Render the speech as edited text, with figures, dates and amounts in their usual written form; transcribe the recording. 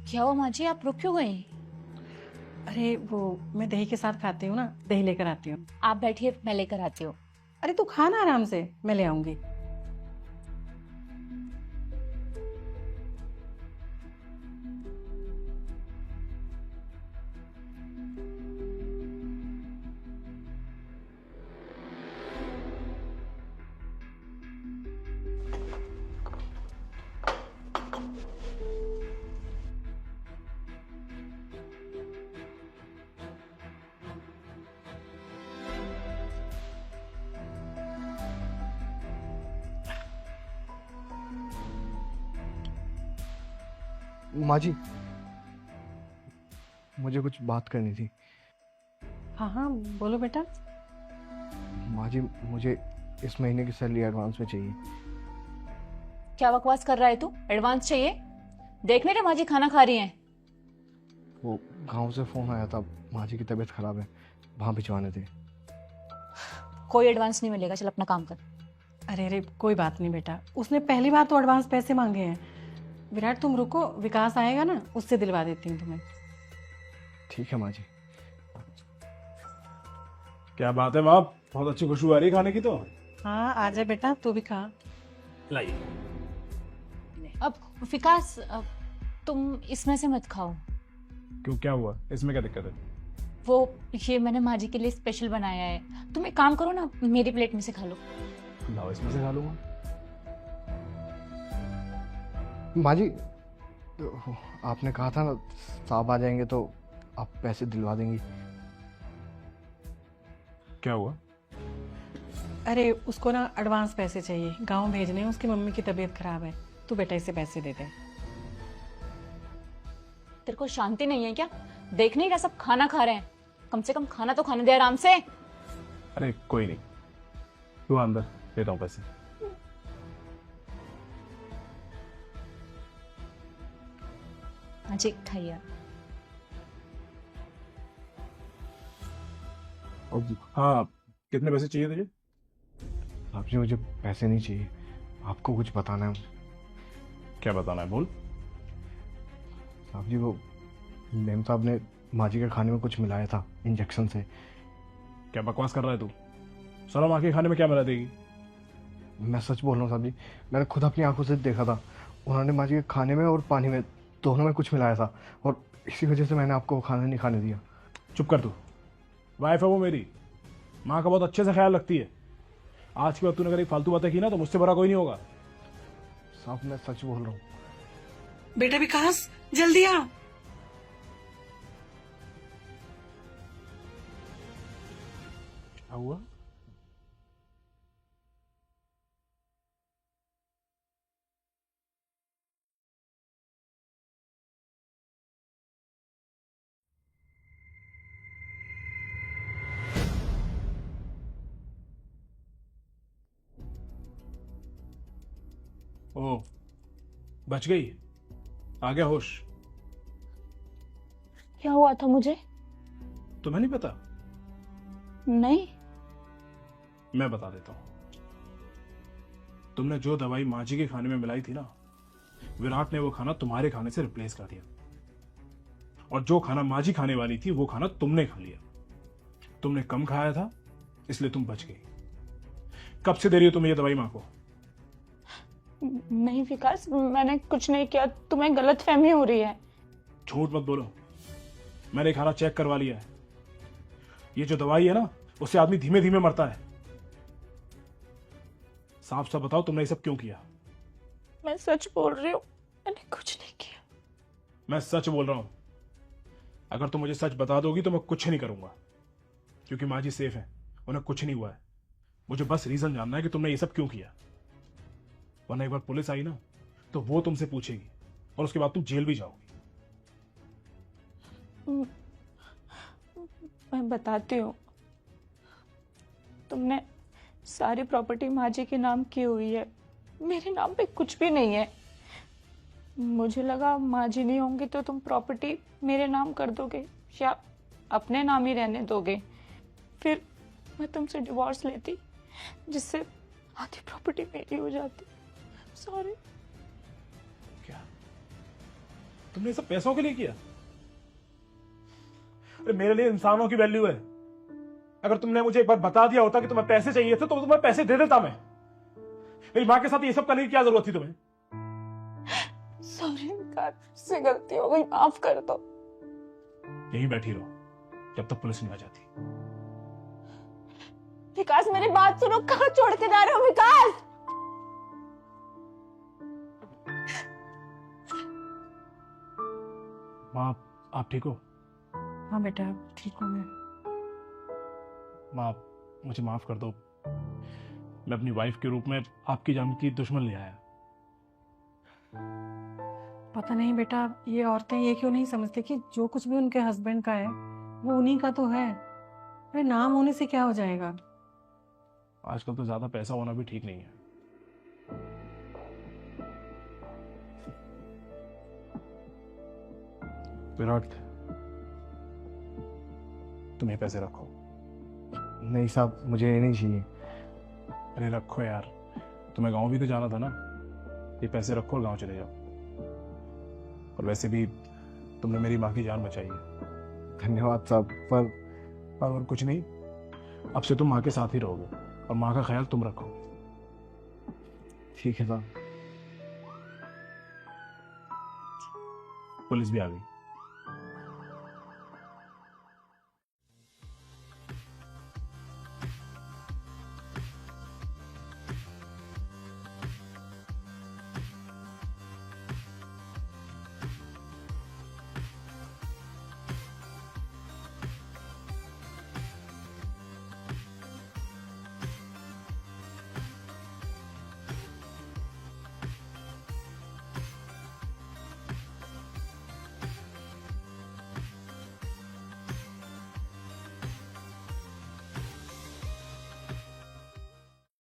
क्या हुआ माँ जी, आप रुक क्यों गई? अरे वो मैं दही के साथ खाती हूँ ना, दही लेकर आती हूँ। आप बैठिए, मैं लेकर आती हूँ। अरे तू खा ना आराम से, मैं ले आऊंगी। माँ जी, मुझे कुछ बात करनी थी। हाँ हाँ, बोलो बेटा। माँ जी, मुझे इस महीने की सैलरी एडवांस में चाहिए। क्या बकवास कर रहा है तू? एडवांस चाहिए? देख मेरे माँ जी खाना खा रही हैं। वो गांव से फ़ोन आया था, माँ जी की तबीयत ख़राब है, वहाँ भिजवाने थे। कोई एडवांस नहीं मिलेगा, चल अपना काम कर। अरे अरे कोई बात नहीं बेटा, उसने पहली बार तो एडवांस पैसे मांगे हैं। विराट तुम रुको, विकास आएगा ना, उससे दिलवा देती हूँ तुम्हें। ठीक है माँ जी। क्या बात है बाप, बहुत अच्छी खुशबू आ रही है खाने की। तो हाँ आ जा बेटा, तू भी खा। लाइए। अब विकास, तुम इसमें से मत खाओ। क्यों, क्या हुआ? इसमें क्या दिक्कत है? वो ये मैंने माँ जी के लिए स्पेशल बनाया है। तुम एक काम करो ना, मेरी प्लेट में से खा लो। लाओ, इसमें से खा लूंगा। माँ जी, तो आपने कहा था ना साहब आ जाएंगे तो आप पैसे दिलवा देंगी। क्या हुआ? अरे उसको ना एडवांस पैसे चाहिए, गाँव भेजने हैं, उसकी मम्मी की तबीयत खराब है। तू बेटा इसे पैसे दे दे। तेरे को शांति नहीं है क्या? देख नहीं रहा सब खाना खा रहे हैं, कम से कम खाना तो खाने दे आराम से। अरे कोई नहीं, तू अंदर, देता हूँ पैसे। हाँ जी खाइए। हाँ, कितने पैसे चाहिए तुझे? साहब जी, मुझे पैसे नहीं चाहिए, आपको कुछ बताना है। क्या बताना है, बोल। साहब जी, वो मेम साहब ने माँ जी के खाने में कुछ मिलाया था इंजेक्शन से। क्या बकवास कर रहा है तू? सलाम, आके खाने में क्या मिला देगी? मैं सच बोल रहा हूँ साहब जी, मैंने खुद अपनी आंखों से देखा था। उन्होंने माँ जी के खाने में और पानी में दोनों में कुछ मिलाया था, और इसी वजह से मैंने आपको वो खाना नहीं खाने दिया। चुप कर तू। वाइफ है वो मेरी, माँ का बहुत अच्छे से ख्याल रखती है। आज के बाद तूने अगर एक फालतू बातें की ना तो मुझसे बड़ा कोई नहीं होगा। साहब मैं सच बोल रहा हूँ। बेटा विकास जल्दी आ। क्या हुआ? ओ, बच गई, आ गया होश। क्या हुआ था मुझे? तुम्हें नहीं पता? नहीं। मैं बता देता हूँ। तुमने जो दवाई माँ जी के खाने में मिलाई थी ना, विराट ने वो खाना तुम्हारे खाने से रिप्लेस कर दिया, और जो खाना माँ जी खाने वाली थी वो खाना तुमने खा लिया। तुमने कम खाया था इसलिए तुम बच गई। कब से दे रही हो तुम ये दवाई माँ को? नहीं विकास, मैंने कुछ नहीं किया, तुम्हें गलत फहमी हो रही है। झूठ मत बोलो, मैंने खाना चेक करवा लिया है। ये जो दवाई है ना, उससे आदमी धीमे धीमे मरता है। साफ साफ बताओ, तुमने ये सब क्यों किया? मैं सच बोल रही हूँ, मैंने कुछ नहीं किया। मैं सच बोल रहा हूं। अगर तुम मुझे सच बता दोगी तो मैं कुछ नहीं करूंगा, क्योंकि माँ जी सेफ है, उन्हें कुछ नहीं हुआ है। मुझे बस रीजन जानना है कि तुमने ये सब क्यों किया, वरना एक बार पुलिस आई ना तो वो तुमसे पूछेगी, और उसके बाद तुम जेल भी जाओगी। मैं बताती हूँ। तुमने सारी प्रॉपर्टी माँ जी के नाम की हुई है, मेरे नाम पे कुछ भी नहीं है। मुझे लगा माँ जी नहीं होंगी तो तुम प्रॉपर्टी मेरे नाम कर दोगे या अपने नाम ही रहने दोगे। फिर मैं तुमसे डिवोर्स लेती, जिससे आधी प्रॉपर्टी मेरी हो जाती। सॉरी। क्या तुमने ये सब पैसों के लिए किया? अरे मेरे लिए इंसानों की वैल्यू है। अगर तुमने मुझे एक बार बता दिया होता कि तुम्हें पैसे चाहिए थे तो तुम्हें पैसे दे देता मैं। मेरी माँ के साथ ये सब करने की क्या जरूरत थी तुम्हें? सॉरी विकास, मुझसे गलती हो गई, माफ कर दो। यहीं बैठी रहो जब तक पुलिस नहीं आ जाती। विकास मेरी बात सुनो, कहाँ छोड़ के जा रहे हो विकास? माँ आप ठीक हो? हाँ बेटा ठीक हूँ मैं। माँ मुझे माफ कर दो, मैं अपनी वाइफ के रूप में आपकी जान की दुश्मन ले आया। पता नहीं बेटा, ये औरतें ये क्यों नहीं समझती कि जो कुछ भी उनके हस्बैंड का है वो उन्हीं का तो है। अरे नाम होने से क्या हो जाएगा? आजकल तो ज्यादा पैसा होना भी ठीक नहीं है। विराट तुम ये पैसे रखो। नहीं साहब, मुझे ये नहीं चाहिए। अरे रखो यार, तुम्हें गांव भी तो जाना था ना। ये पैसे रखो और गांव चले जाओ। और वैसे भी तुमने मेरी माँ की जान बचाई है। धन्यवाद साहब, पर और कुछ नहीं, अब से तुम माँ के साथ ही रहोगे और माँ का ख्याल तुम रखो। ठीक है साहब। पुलिस भी आ गई।